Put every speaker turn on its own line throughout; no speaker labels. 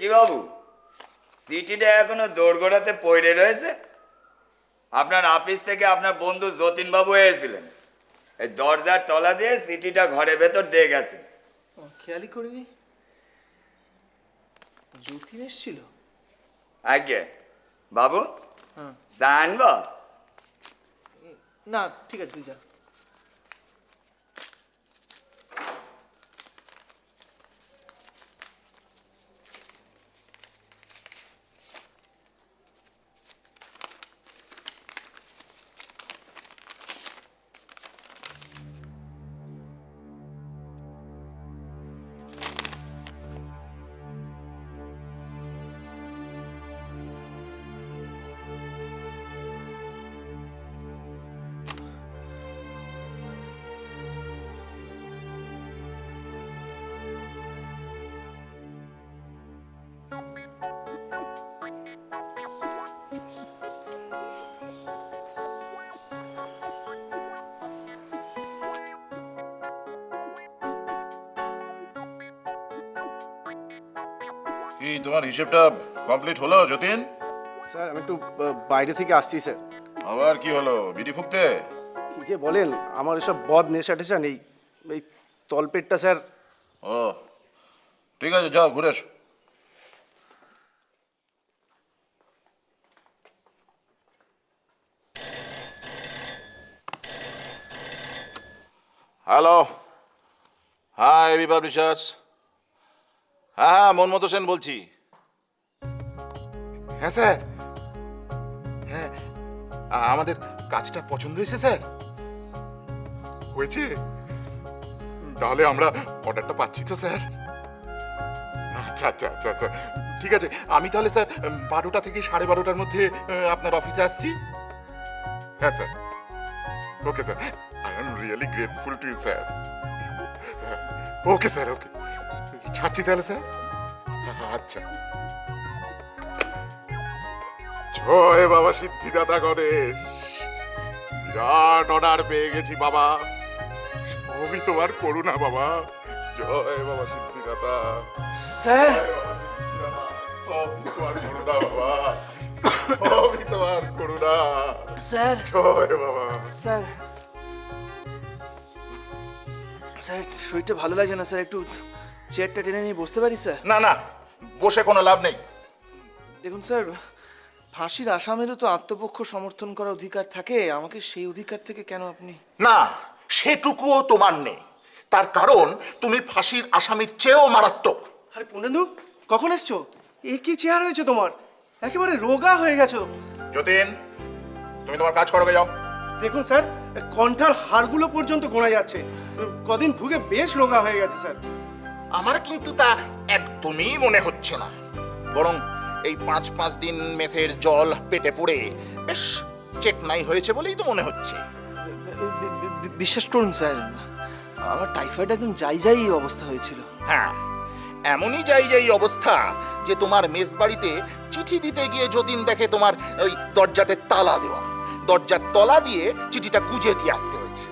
কি বাবু, সিটিটা এখনো দোরগোড়াতে পড়ে রয়েছে? আপনার অফিস থেকে আপনার বন্ধু যতীন বাবু এসেছিলেন, এই দরজার তলা দিয়ে সিটিটা ঘরের ভেতর দিয়ে গেছে।
খেয়ালই করিনি। যতীন এসেছিল?
আগে বাবু,
হ্যাঁ।
জানব?
না, ঠিক আছে, তুই যা।
কি তোমার হিসেবটা কমপ্লিট হলো যতীন?
স্যার আমি একটু বাইরে থেকে আসছি স্যার।
আবার কি হলো, বিড়ি ফুঁকতে?
কি যে বলেন, আমার এসব বদ নেশা টেশা নেই। এই তলপেটটা স্যার।
ও ঠিক আছে, যাও ঘুরে এসো। Hello, hi AB publishers. হ্যাঁ, মনমতো সেন বলছি। হ্যাঁ স্যার, হ্যাঁ আমাদের কাজটা পছন্দ হয়েছে স্যার।
হয়েছে? তাহলে আমরা অর্ডারটা পাচ্ছি তো স্যার? আচ্ছা আচ্ছা আচ্ছা আচ্ছা, ঠিক আছে। আমি তাহলে স্যার 12টা থেকে 12:30টার মধ্যে আপনার অফিসে আসছি। হ্যাঁ sir, okay sir, I am really grateful to you sir. Okay sir, okay, ছাড়ছি তাহলে স্যার। আচ্ছা, জয় বাবা সিদ্ধিদাতা গণেশ, বিরাট অর্ডার পেয়ে গেছি বাবা। সবই তোমার করুণা বাবা। জয় বাবা সিদ্ধিদাতা।
স্যার,
সবই তোমার করুণা বাবা, সবই তোমার করুণা।
স্যার,
জয় বাবা।
স্যার, স্যার শরীরটা ভালো লাগছে না স্যার, একটু চেয়ারটা টেনে নিয়ে বসতে পারি স্যার?
না না, বসে কোনো লাভ নেই।
দেখুন স্যার, ফাঁসির আসামিরও তো আত্মপক্ষ সমর্থন করার অধিকার থাকে, আমাকে সেই অধিকার থেকে কেন আপনি?
না, সেটুকুও তোমার নেই। তার কারণ তুমি ফাঁসির আসামির চেয়েও মারাত্মক।
আরে পূর্ণেন্দু, কখন এসছো? এ কি চেহারা হয়েছে তোমার? একেবারে রোগা হয়ে গেছো।
যতীন, তুমি তোমার কাজ করো, যাও।
দেখুন স্যার, কণ্ঠার হাড়গুলো পর্যন্ত গোড়া যাচ্ছে। কদিন ভুগে বেশ রোগা হয়ে গেছে স্যার।
আমার কিন্তু তা একদমই মনে হচ্ছে না। বরং এই 5-5 দিন মেসের জল পেটে পড়ে বেশ চেকনাই হয়েছে বলেই তো মনে হচ্ছে।
বিশ্বাস করুন স্যার, আমার টাইফয়েড একদম যাই অবস্থা হয়েছিল।
হ্যাঁ, এমনই যাই অবস্থা যে তোমার মেস বাড়িতে চিঠি দিতে গিয়ে যতীন দেখে তোমার ওই দরজাতে তালা দেওয়া, দরজার তলা দিয়ে চিঠিটা গুজে দিয়ে আসতে হয়েছে।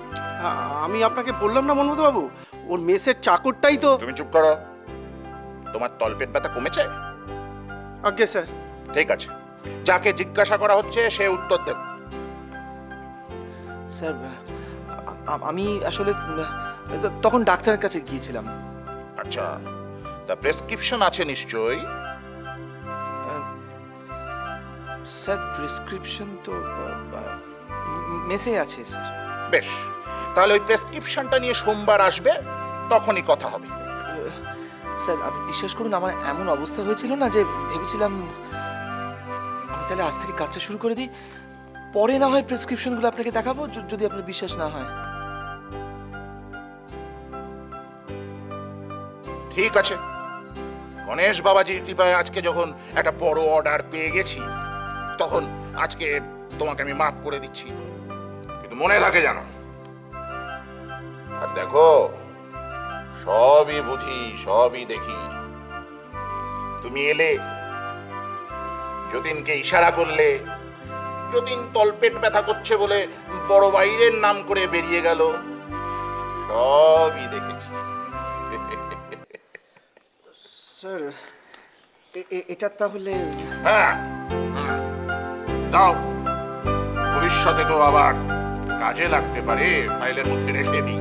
আমি আপনাকে বললাম না মনমতো বাবু, ওর মেসের চাকরটাই তো।
তুমি চুপ করো। তোমার তলপেট ব্যথা কমেছে?
আজ্ঞে স্যার।
ঠিক আছে, যাকে জিজ্ঞাসা করা হচ্ছে সে উত্তর দেবে।
স্যার, আমি আসলে তখন ডাক্তারের কাছে গিয়েছিলাম।
আচ্ছা, তা প্রেসক্রিপশন আছে নিশ্চয়ই?
স্যার প্রেসক্রিপশন তো মেসে আছে স্যার।
বেশ, তাহলে ওই প্রেসক্রিপশনটা নিয়ে সোমবার আসবে, তখনই কথা হবে।
স্যার আপনি বিশ্বাস করুন, আমার এমন অবস্থা হয়েছিল না যে ভেবেছিলাম আমি তাহলে আজ থেকে কাজটা শুরু করে দিই, পরে না হয় প্রেসক্রিপশনগুলো আপনাকে দেখাবো যদি আপনার বিশ্বাস না হয়।
ঠিক আছে, গণেশ বাবাজির কৃপায় আজকে যখন একটা বড় অর্ডার পেয়ে গেছি, তখন আজকে তোমাকে আমি মাফ করে দিচ্ছি, কিন্তু মনে থাকে জানো। আর দেখো, সবই বুঝি, সবই দেখি। তুমি এলে, যতীনকে ইশারা করলে, যতীন তলপেট ব্যথা করছে বলে বড় বাইরের নাম করে বেরিয়ে গেল, সবই দেখেছি।
স্যার,
এটা তাহলে
হ্যাঁ, দাও, ভবিষ্যতে তো আবার কাজে লাগতে পারে, ফাইলের মধ্যে রেখে দিই।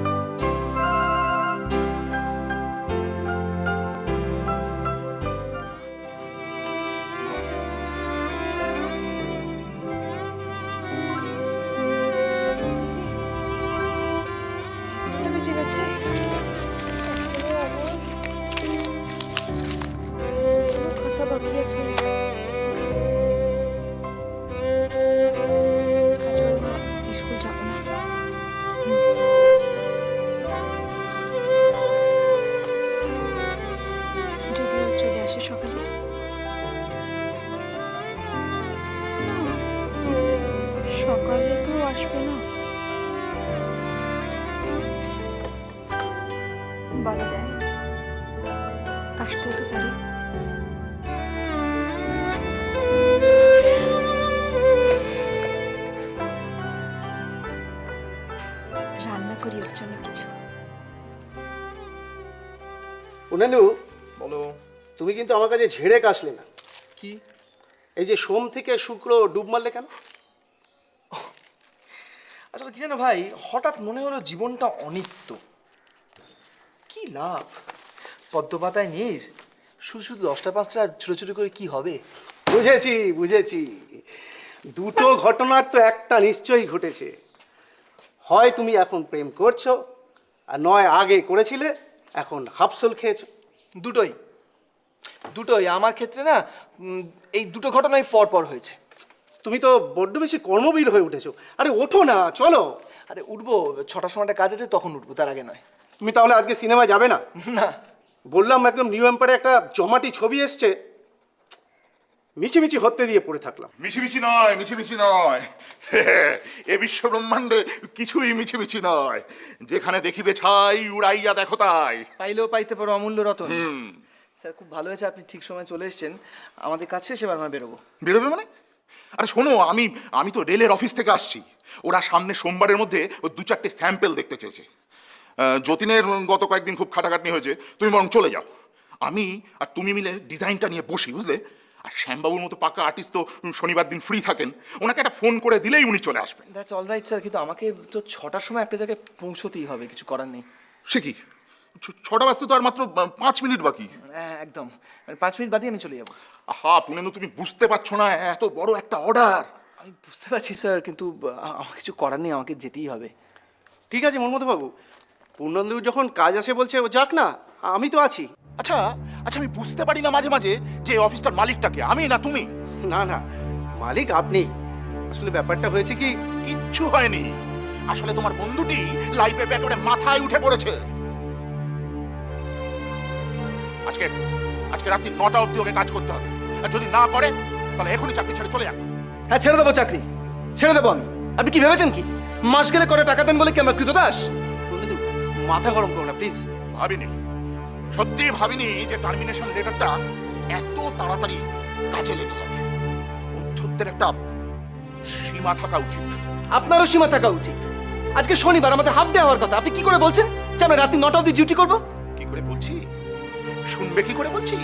এখনো বেঁচে গেছে কথা বাকি আছে। আজ বরং স্কুল যাবো না। যদি ও চলে আসে সকালে, না, সকালে তো আসবে না, বলা যায় না, আসতেও তো পারে। রান্না করি ওর জন্য কিছু।
পুনেন্দু,
বলো
তুমি কিন্তু আমার কাছে ঝেড়ে কাশলে না।
কি?
এই যে সোম থেকে শুক্র ডুব মারলে কেন?
আসলে কি জানো ভাই, হঠাৎ মনে হলো জীবনটা অনিত্য। কি লাভ পদ্ম পাতায় নীর, শুধু শুধু 10টা 5টা ছোটো করে কি হবে?
বুঝেছি বুঝেছি, দুটো ঘটনার তো একটা নিশ্চয়ই ঘটেছে। হয় তুমি এখন প্রেম করছো, আর নয় আগে করেছিলে এখন হাফসল খেয়েছো।
দুটোই দুটোই আমার ক্ষেত্রে না। এই দুটো ঘটনাই পর পর হয়েছে।
তুমি তো বড্ড বেশি কর্মবীর হয়ে উঠেছো। আরে ওঠো না, চলো।
আরে উঠবো, 6টার সময়টা কাজ আছে, তখন উঠবো, তার আগে নয়।
তুমি তাহলে আজকে সিনেমায় যাবে না?
না,
বললাম একদম নিউ এম্পায়ারে একটা জমাটি ছবি এসছে, মিছিমিছি হত্যে দিয়ে পড়ে থাকলাম।
মিছিমিছি নয়, মিছিমিছি নয়। এ বিশ্ব ব্রহ্মাণ্ডে কিছুই মিছিমিছি নয়। যেখানে দেখিবে ছাই, উড়াইয়া দেখো তাই।
পাইলেও পাইতে পারো অমূল্য রতন। স্যার, খুব ভালো হয়েছে আপনি ঠিক সময় চলে এসেছেন। আমাদের কাছে এসে আমরা বেরোবো।
বেরোবে মানে? আরে শোনো, আমি তো রেলের অফিস থেকে আসছি। ওরা সামনে সোমবারের মধ্যে ও 2-4টে স্যাম্পেল দেখতে চেয়েছে। যতীনের গত কয়েকদিন খুব খাটাখাটনি হয়েছে, তুমি বরং চলে যাও। আমি আর তুমি মিলে ডিজাইনটা নিয়ে বসি, বুঝলে? আর শ্যামবাবুর মতো পাকা আর্টিস্ট তো শনিবার দিন ফ্রি থাকেন, ওনাকে একটা ফোন করে দিলেই উনি চলে আসবেন।
দ্যাটস অল রাইট স্যার, কিন্তু আমাকে তো 6টার সময় একটা জায়গায় পৌঁছতেই হবে, কিছু করার নেই।
সে কি, 6টা বাজতে তো আর মাত্র 5 মিনিট বাকি।
হ্যাঁ একদম, 5 মিনিট বাদে আমি চলে যাবো।
আহা পুনেনু, তুমি বুঝতে পারছো না, এত বড় একটা অর্ডার।
আমি বুঝতে পারছি স্যার, কিন্তু আমার কিছু করার নেই, আমাকে যেতেই হবে।
ঠিক আছে মনমতো বাবু, পূর্ণেন্দুর যখন কাজ আছে বলছে, ও যাক না, আমি তো আছি।
আচ্ছা আচ্ছা, আমি বুঝতে পারি না মাঝে মাঝে যে এই অফিসটার মালিকটাকে, আমি না তুমি?
না না, মালিক আপনি। আসলে ব্যাপারটা হয়েছে কি,
কিচ্ছু হয়নি। আসলে তোমার বন্ধুটি লাইফে ব্যাকওয়ার্ডে মাথায় উঠে পড়েছে। আজকে আজকে রাত্রি 9টা অবধি ওকে কাজ করতে হবে, আর যদি না করে তাহলে এখনই চাকরি ছেড়ে চলে যাক।
হ্যাঁ, ছেড়ে দেবো চাকরি, ছেড়ে দেবো আমি। আপনি কি ভেবেছেন কি মাস গেলে করে টাকা দেন বলে কি আমরা কৃতদাস?
পূর্ণেন্দু মাথা গরম করো না প্লিজ।
ভাবিনি, সত্যি ভাবিনি যে টার্মিনেশন লেটারটা এত তাড়াতাড়ি কাজে লেগে যাবে। উদ্ধত্তের একটা সীমা থাকা উচিত।
আপনারও সীমা থাকা উচিত। আজকে শনিবার, আমাদের হাফ ডে হওয়ার কথা, আপনি কি করে বলছেন যে আমরা রাত্রি 9টা অবধি ডিউটি করবো?
কি করে বলছি শুনবে? কি করে বলছি?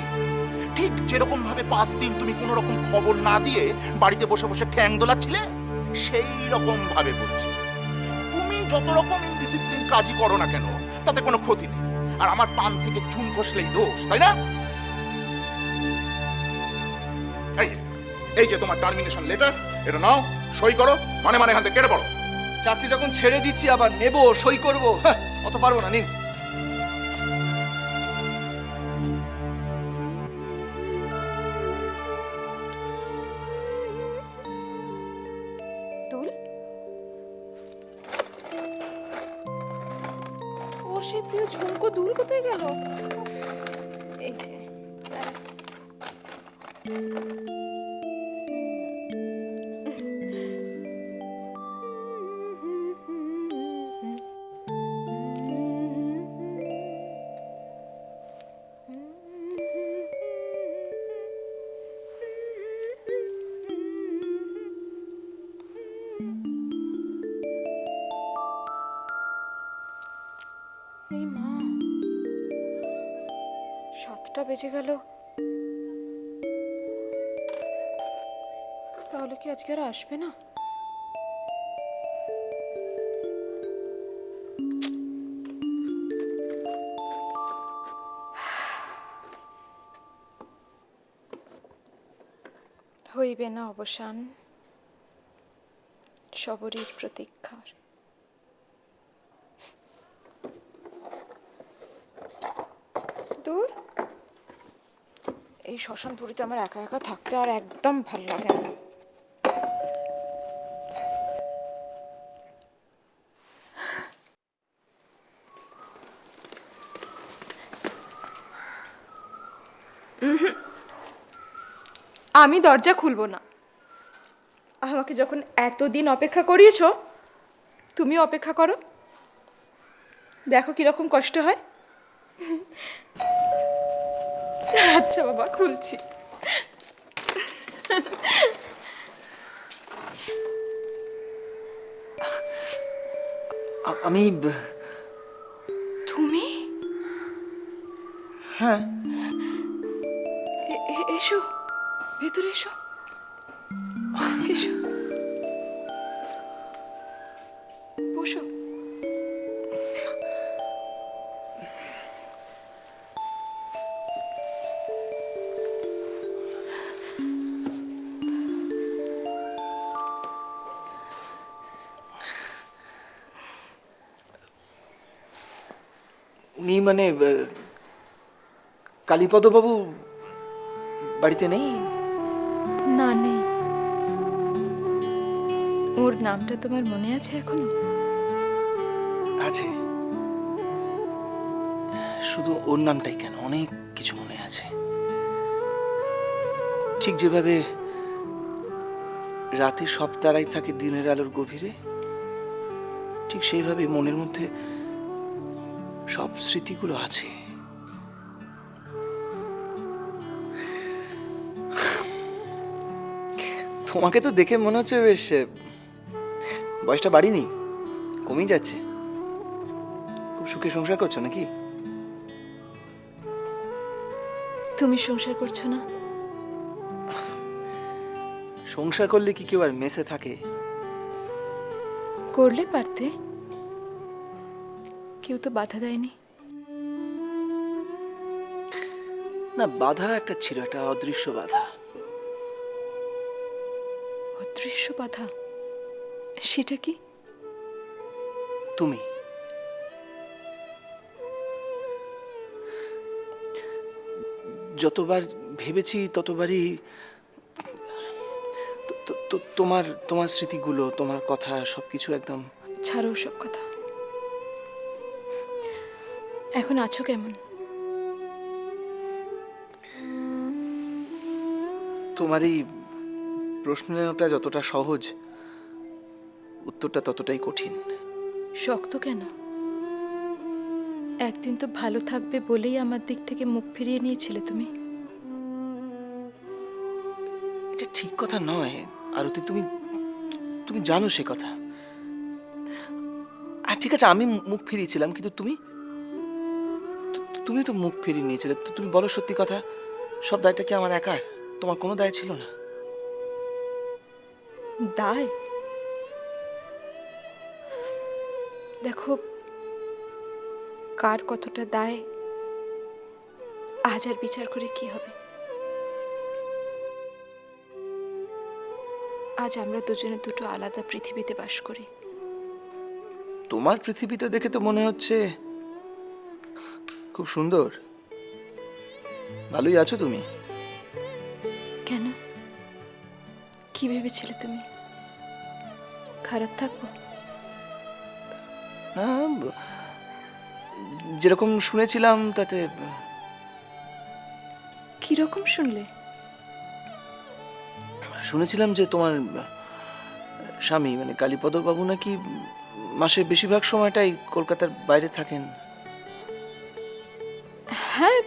ঠিক যেরকম ভাবে 5 দিন তুমি কোনো রকম খবর না দিয়ে বাড়িতে বসে বসে ঠ্যাং দোলাচ্ছিলে, সেই রকম ভাবে বলছি। তুমি যত রকম ইনডিসিপ্লিন কাজই করো না কেন, তাতে কোনো ক্ষতি নেই। আর আমার পান থেকে চুন খসলেই দোষ, তাই না? এই যে তোমার টার্মিনেশন লেটার, এটা নাও, সই করো, মানে এখান থেকে কেটে পড়ো।
চাকরি যখন ছেড়ে দিচ্ছি আবার নেবো, সই করবো? অত পারবো না, নিন।
দুল, ওর সেই প্রিয় ঝুমকো দুল কোথায় গেল? এই যে এই মা, 7টা বেজে গেল, তাহলে কি আজকে আর আসবে না? হইবে না অবসান সবরীর প্রতীক্ষার। দূর, এই শ্মশানপুরীতে আমার একা একা থাকতে আর একদম ভালো লাগে না। আমি দরজা খুলবো না। আমাকে যখন এতদিন অপেক্ষা করিয়েছো, তুমি অপেক্ষা করো, দেখো কিরকম কষ্ট হয়। আচ্ছা বাবা, খুলছি।
আমি
তুমি
হ্যাঁ,
এসো, ভেতরে এসো, এসো, বসো।
উনি মানে কালীপদবাবু বাড়িতে নেই?
না, নেই। ওর নামটা তোমার মনে আছে এখনো?
আছে, শুধু ওর নামটাই কেন, অনেক কিছু মনে আছে। ঠিক যেভাবে রাতে সব তারাই থাকে দিনের আলোর গভীরে, ঠিক সেইভাবে মনের মধ্যে সব স্মৃতিগুলো আছে। তোমাকে তো দেখে মনে হচ্ছে বেশ বয়সটা বাড়িনি, কমেই যাচ্ছে। খুব সুখে সংসার করছো নাকি?
তুমি সংসার করছো না?
সংসার করলে কি কেউ আর মেসে থাকে?
করলে পারতে, কেউ তো বাধা দেয়নি।
না, বাধা একটা ছিল, একটা অদৃশ্য বাধা।
অদৃশ্য বাধা? সেটা কি?
তুমি। যতবার ভেবেছি ততবারই তোমার তোমার স্মৃতিগুলো, তোমার কথা সবকিছু একদম।
ছাড়ো সব কথা। এখন আছো কেমন?
তোমার এই প্রশ্নটা যতটা সহজ, উত্তরটা ততটাই কঠিন।
শক্ত কেন? একদিন তো ভালো থাকবে বলেই আমার দিক থেকে মুখ ফিরিয়ে নিয়েছিলে তুমি।
এটা ঠিক কথা নয় আরতি, তুমি তুমি জানো সে কথা। আর ঠিক আছে, আমি মুখ ফিরিয়েছিলাম, কিন্তু তুমি তুমি তো মুখ ফিরিয়ে নিয়েছিলে। তো তুমি বলো সত্যি কথা, সব দায়টা কি আমার একার? তোমার কোনো দায় ছিল না?
দায়? দেখো, কার কতটা দায় আজ আর বিচার করে কি হবে। আজ আমরা দুজনে দুটো আলাদা পৃথিবীতে বাস করি।
তোমার পৃথিবীটা দেখে তো মনে হচ্ছে খুব সুন্দর, ভালোই আছো তুমি।
কেন? কি ভেবেছিলে তুমি? খারাপ থাকবো?
না, যেরকম শুনেছিলাম তাতে।
কিরকম শুনলে?
শুনেছিলাম যে তোমার স্বামী মানে কালীপদ বাবু নাকি মাসের বেশিরভাগ সময়টাই কলকাতার বাইরে থাকেন।
হ্যাঁ,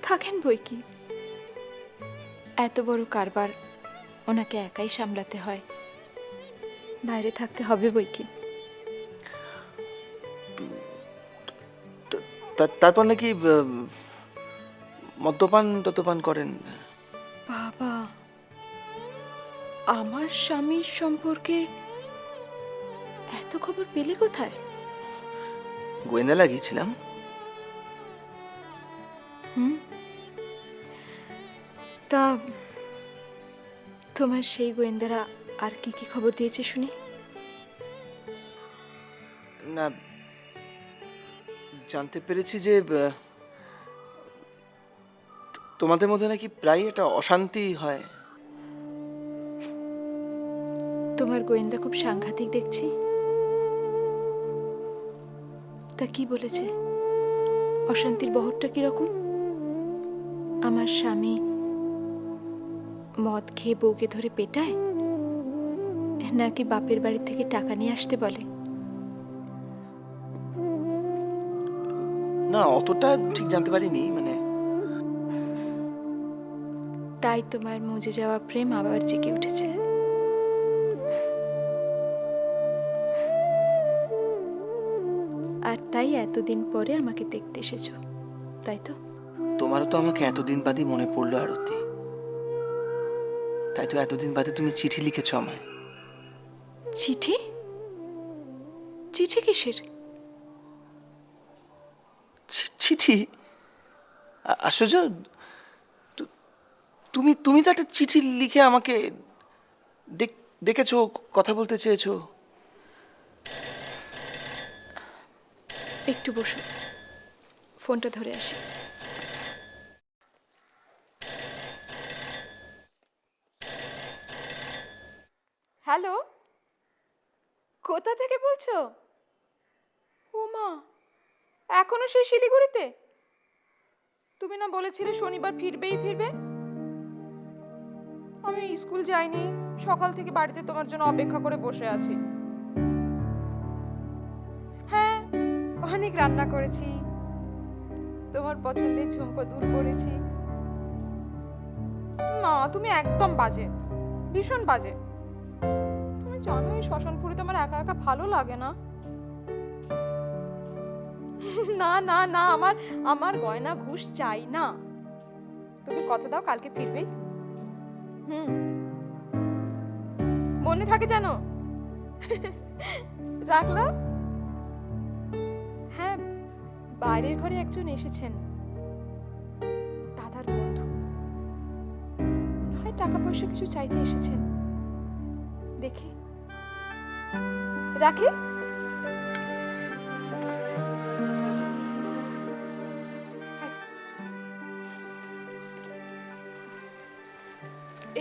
থাকেন বই কি। এত বড় কারবার ওনাকে একাই সামলাতে হয়, বাইরে থাকতে হবে বই কি।
তারপর নাকি মদ্যপান করেন।
বাবা, আমার স্বামীর সম্পর্কে এত খবর পেলে কোথায়?
গোয়েন্দা লাগিয়েছিলাম।
তা তোমার সেই গোয়েন্দারা আর কি কি খবর দিয়েছে শুনি?
না, জানতে পেরেছি যে তোমাদের মধ্যে নাকি প্রায় একটা অশান্তি হয়।
তোমার গোয়েন্দা খুব সাংঘাতিক দেখছি। তা কি বলেছে? অশান্তির বহরটা কিরকম? আমার স্বামী মদ খেয়ে বউকে ধরে পেটায়, নাকি বাপের বাড়ি থেকে টাকা নিয়ে আসতে বলে?
না, অতটা ঠিক জানতে পারিনি। মানে
তাই তোমার মজে যাওয়া প্রেম আবার জেগে উঠেছে। আর তাই এতদিন পরে আমাকে দেখতে এসেছো, তাই তো?
তোমারও তো আমাকে এতদিন বাদই মনে পড়লো আরতি। তাই তো এতদিন বাদে তুমি চিঠি লিখেছো আমায়।
চিঠি? চিঠি কিসের?
চিঠি? আশ্চর্য! তুমি তুমি তো একটা চিঠি লিখে আমাকে ডেকেছো, কথা বলতে চেয়েছো।
একটু বসো, ফোনটা ধরে আসি। হ্যালো, কোথা থেকে বলছো? উমা, এখনো সেই শিলিগুড়িতে? তুমি না বলেছিলে শনিবার ফিরবে। আমি স্কুল যাইনি, সকাল থেকে বাড়িতে তোমার জন্য অপেক্ষা করে বসে আছি। হ্যাঁ, অনেক রান্না করেছি, তোমার পছন্দের ঝুমকো দুল করেছি। না, তুমি একদম বাজে, ভীষণ বাজে। তুমি জানো এই শ্মশানপুরে তো আমার একা একা ভালো লাগে না। না না না, আমার গয়না ঘুষ চাই না। তুমি কথা দাও কালকে ফিরবে। মনে থাকে জানো? রাখলাম। হ্যাঁ, বাইরের ঘরে একজন এসেছেন, দাদার বন্ধু। মনে হয় টাকা পয়সা কিছু চাইতে এসেছেন। দেখি, রাখি।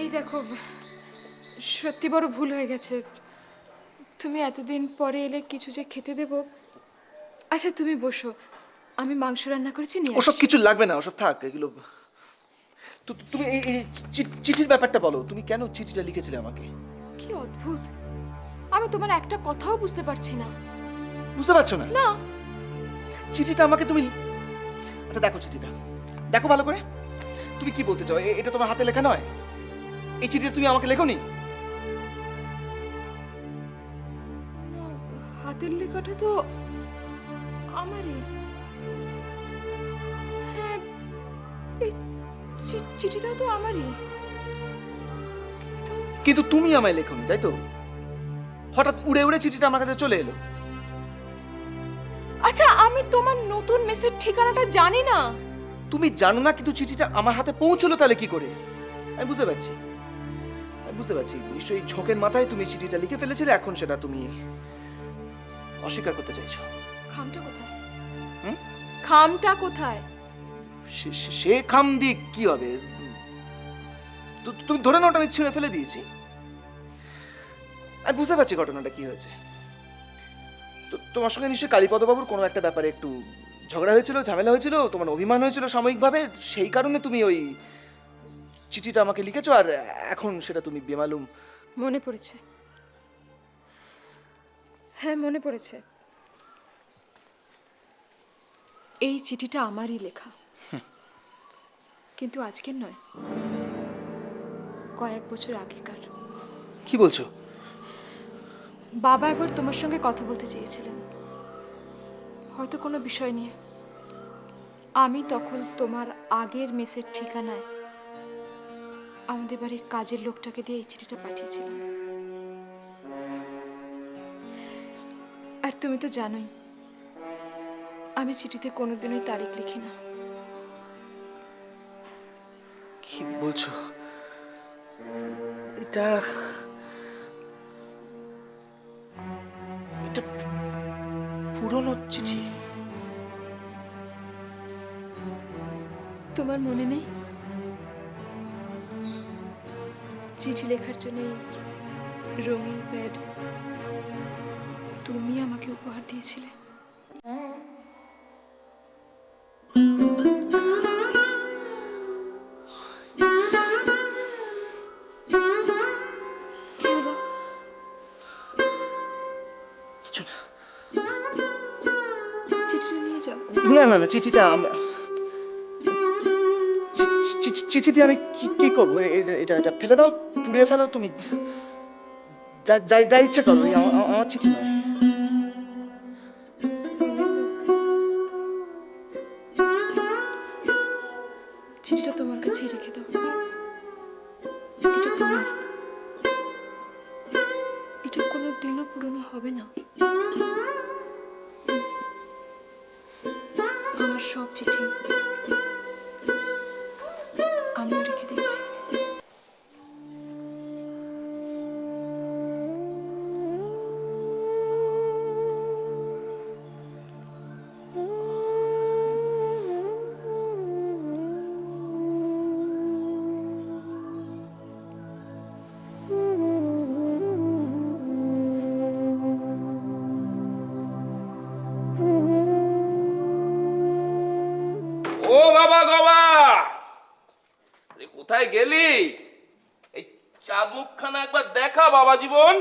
এই দেখো, সত্যি বড় ভুল হয়ে গেছে। তুমি এতদিন পরে এলে কিছু যে খেতে দেবো। আচ্ছা তুমি বসো, আমি মাংস রান্না করেছি, নিয়ে
ওসব
আসছি।
কিছু লাগবে না, ওসব থাক এগুলো। তুমি এই চিঠির ব্যাপারটা বলো, তুমি কেন চিঠিটা লিখেছিলে আমাকে?
কি অদ্ভুত, আমি তোমার একটা কথাও বুঝতে পারছি না।
বুঝতে পারছো না?
না,
চিঠিটা আমাকে তুমি, আচ্ছা দেখো চিঠিটা, দেখো ভালো করে। তুমি কি বলতে চাও? এটা তোমার হাতে লেখা নয়? এই চিঠিটা তুমি আমাকে লেখোনি?
হাতের লেখাটা তো আমারই। হ্যাঁ, এই চিঠিটাও তো আমারই।
কিন্তু তুমি আমায় লেখোনি, তাই তো? হঠাৎ উড়ে উড়ে চিঠিটা আমার কাছে চলে এলো।
আচ্ছা, আমি তোমার নতুন মেসের ঠিকানাটা জানি না।
তুমি জানো না, কিন্তু চিঠিটা আমার হাতে পৌঁছলো তাহলে কি করে? আমি বুঝতে পারছি, নিশ্চয়ই ঝোঁকের মাথায় তুমি চিঠিটা লিখে ফেলেছিলে, এখন সেটা তুমি অস্বীকার করতে চাইছো।
খামটা কোথায়?
হুম?
খামটা কোথায়?
সে খাম দিয়ে কি হবে? তুমি ধরে নাও ওটা আমি ছিঁড়ে ফেলে দিয়েছি। আমি বুঝতে পারছি ঘটনাটা কি হয়েছে। তোমার সঙ্গে নিশ্চয়ই কালীপদ বাবুর কোনো একটা ব্যাপারে একটু ঝগড়া হয়েছিল, ঝামেলা হয়েছিল, তোমার অভিমান হয়েছিল সাময়িকভাবে, সেই কারণে তুমি ওই চিঠিটা আমাকে লিখেছো, আর এখন সেটা তুমি বেমালুম।
মনে পড়েছে, হ্যাঁ মনে পড়েছে। এই চিঠিটা আমারই লেখা, কিন্তু আজকের নয়, কয়েক বছর আগেকার।
কি বলছো?
বাবা একবার তোমার সঙ্গে কথা বলতে চেয়েছিলেন, হয়তো কোনো বিষয় নিয়ে। আমি তখন তোমার আগের মেসের ঠিকানায় আমাদের বাড়ির কাজের লোকটাকে দিয়ে এই চিঠিটা পাঠিয়েছিলাম। আর তুমি তো জানোই আমি চিঠিতে কোনোদিনই তারিখ লিখি না।
কি বলছো? এটা এটা পুরনো চিঠি।
তোমার মনে নেই চিঠি লেখার জন্য এই রঙিন প্যাড তুমি আমাকে উপহার দিয়েছিলে? কি হলো?
কিছু না।
চিঠিটা নিয়ে যাও।
না না না, চিঠিটা চিঠি দিয়ে আমি কি করবো? এটা এটা ফেলে দাও, পুড়িয়ে ফেলো, তুমি যা ইচ্ছে করো, আমার চিঠি নয়।
চিঠিটা তোমার কাছেই রেখে দাও। এটা তোমার, এটা কোনো দিনও পুরনো হবে না। আমার সব চিঠি আমিও রেখে দিয়েছি।
ও বাবা গবা, আরে কোথায় গেলি? এই চাঁদ মুখখানা একবার দেখা বাবা জীবন।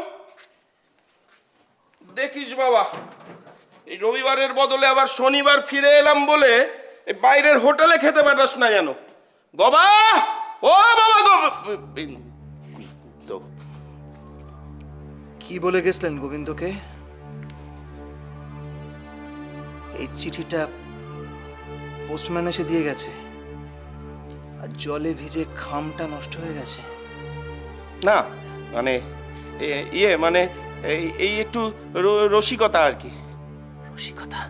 দেখিস বাবা, এই রবিবারের বদলে আবার শনিবার ফিরে এলাম বলে এই বাইরের হোটেলে খেতে পাঠাস না যেন। গবা, ও বাবা গবা। তো
কি বলে গেছিলেন গোবিন্দকে? এই চিঠিটা পোস্টম্যান এসে দিয়ে গেছে, আর জলে ভিজে খামটা নষ্ট হয়ে গেছে।
না মানে ইয়ে মানে এই একটু রসিকতা আর কি।
রসিকতা?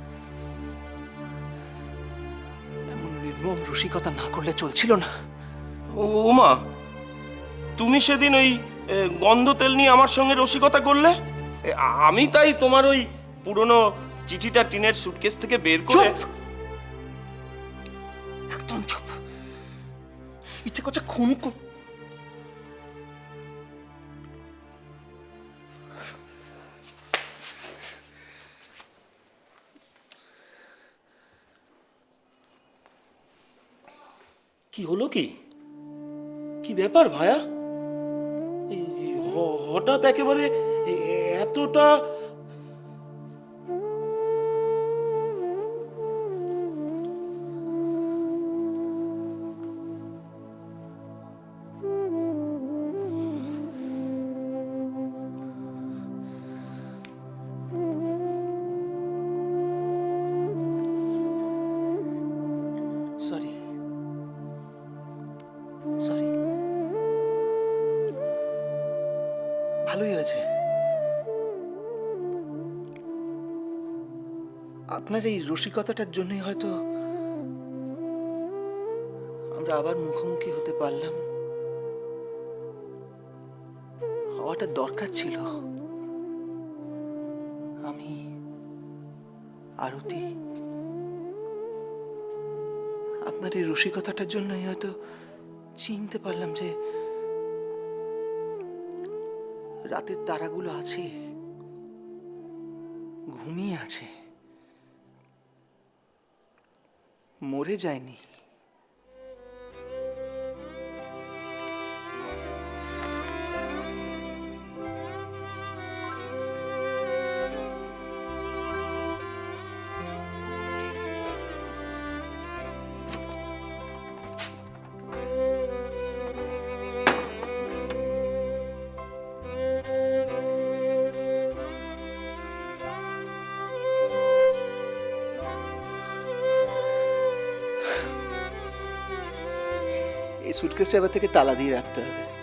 এমন নির্মম রসিকতা না করলে চলছিল না।
ওমা, তুমি সেদিন ওই গন্ধ তেল নিয়ে আমার সঙ্গে রসিকতা করলে, আমি তাই তোমার ওই পুরনো চিঠিটা টিনের সুটকেস থেকে বের করে।
চুপ! একদম চুপ! ইচ্ছে করছে খুন কর।
কি হলো? কি কি ব্যাপার ভায়া? হঠাৎ একেবারে এতটা।
Sorry, sorry. ভালোই হয়েছে। আপনার এই রসিকতাটার জন্যই হয়তো আমরা আবার মুখোমুখি হতে পারলাম। হওয়াটা দরকার ছিল। আমি, আরতি, আপনার এই রসিকতাটার জন্যই হয়তো চিনতে পারলাম যে রাতের তারাগুলো আছে, ঘুমিয়ে আছে, মরে যায়নি। সুটকেসটা এবার থেকে তালা দিয়ে রাখতে হবে।